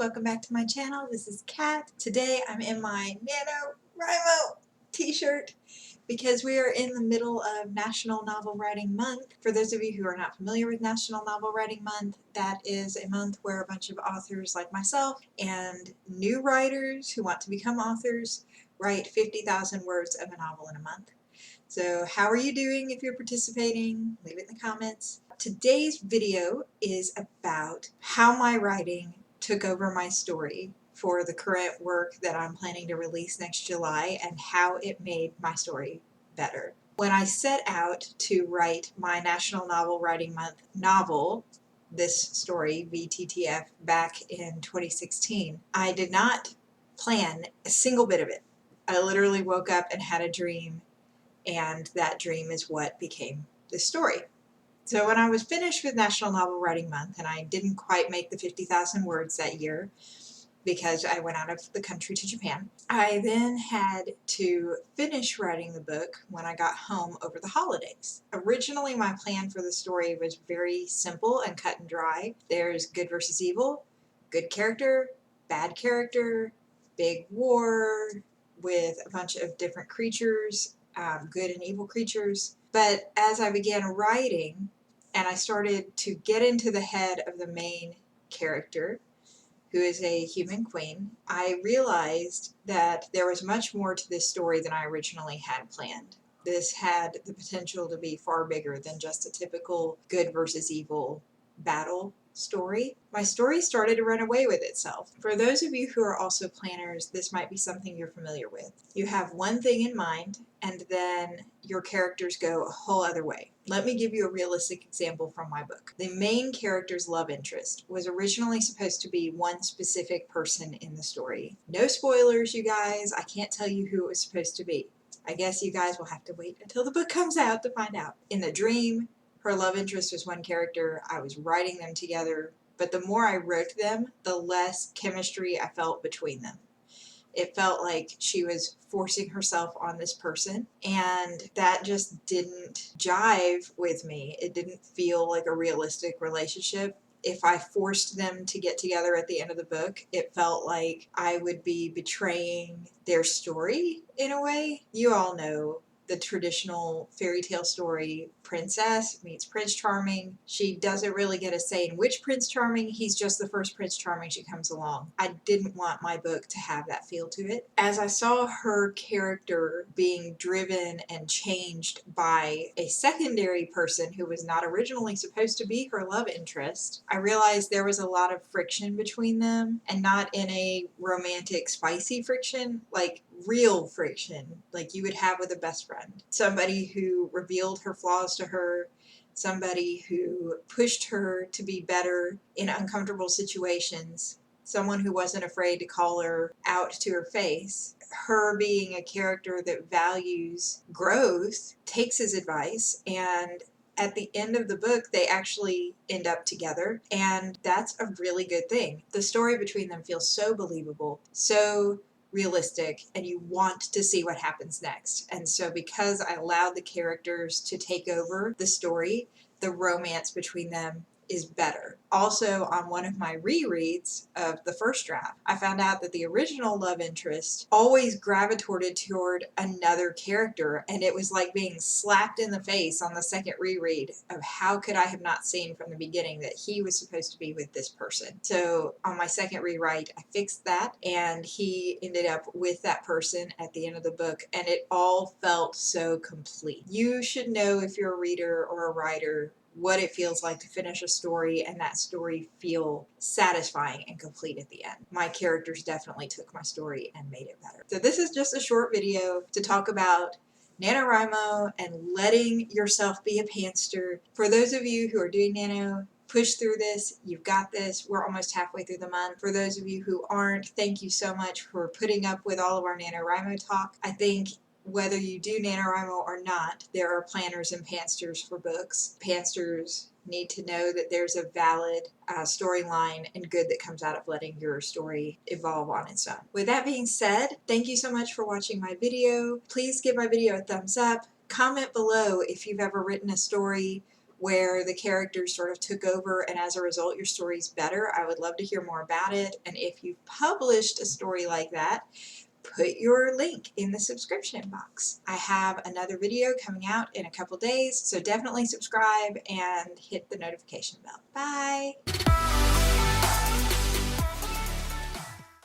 welcome back to my channel. This is Kat. Today I'm in my NaNoWriMo t-shirt because we are in the middle of National Novel Writing Month. For those of you who are not familiar with National Novel Writing Month, that is a month where a bunch of authors like myself and new writers who want to become authors write 50,000 words of a novel in a month. So how are you doing if you're participating? Leave it in the comments. Today's video is about how my writing took over my story for the current work that I'm planning to release next July and how it made my story better. When I set out to write my National Novel Writing Month novel, this story, VTTF, back in 2016, I did not plan a single bit of it. I literally woke up and had a dream, and that dream is what became the story. So when I was finished with National Novel Writing Month, and I didn't quite make the 50,000 words that year because I went out of the country to Japan, I then had to finish writing the book when I got home over the holidays. Originally, my plan for the story was very simple and cut and dry. There's good versus evil, good character, bad character, big war with a bunch of different creatures, good and evil creatures. But as I began writing, and I started to get into the head of the main character, who is a human queen, I realized that there was much more to this story than I originally had planned. This had the potential to be far bigger than just a typical good versus evil battle story. My story started to run away with itself. For those of you who are also planners, this might be something you're familiar with. You have one thing in mind, and then your characters go a whole other way. Let me give you a realistic example from my book. The main character's love interest was originally supposed to be one specific person in the story. No spoilers, you guys. I can't tell you who it was supposed to be. I guess you guys will have to wait until the book comes out to find out. In the dream, her love interest was one character. I was writing them together, but the more I wrote them, the less chemistry I felt between them. It felt like she was forcing herself on this person, and that just didn't jive with me. It didn't feel like a realistic relationship. If I forced them to get together at the end of the book, it felt like I would be betraying their story in a way. You all know the traditional fairy tale story, princess meets Prince Charming. She doesn't really get a say in which Prince Charming, he's just the first Prince Charming she comes along. I didn't want my book to have that feel to it. As I saw her character being driven and changed by a secondary person who was not originally supposed to be her love interest, I realized there was a lot of friction between them, and not in a romantic, spicy friction, like real friction, like you would have with a best friend. Somebody who revealed her flaws to her, somebody who pushed her to be better in uncomfortable situations, someone who wasn't afraid to call her out to her face. Her being a character that values growth, takes his advice, and at the end of the book, they actually end up together, and that's a really good thing. The story between them feels so believable, so realistic, and you want to see what happens next. And so because I allowed the characters to take over the story, the romance between them is better. Also, on one of my rereads of the first draft, I found out that the original love interest always gravitated toward another character, and it was like being slapped in the face on the second reread of how could I have not seen from the beginning that he was supposed to be with this person. So on my second rewrite, I fixed that, and he ended up with that person at the end of the book, and it all felt so complete. You should know, if you're a reader or a writer, what it feels like to finish a story and that story feel satisfying and complete at the end. My characters definitely took my story and made it better. So this is just a short video to talk about NaNoWriMo and letting yourself be a pantster. For those of you who are doing Nano, push through this. You've got this. We're almost halfway through the month. For those of you who aren't, thank you so much for putting up with all of our NaNoWriMo talk. I think whether you do NaNoWriMo or not, there are planners and pantsters for books. Pantsters need to know that there's a valid storyline and good that comes out of letting your story evolve on its own. With that being said, thank you so much for watching my video. Please give my video a thumbs up. Comment below if you've ever written a story where the characters sort of took over and as a result your story's better, I would love to hear more about it. And if you've published a story like that, put your link in the subscription box. I have another video coming out in a couple days, so definitely subscribe and hit the notification bell. Bye!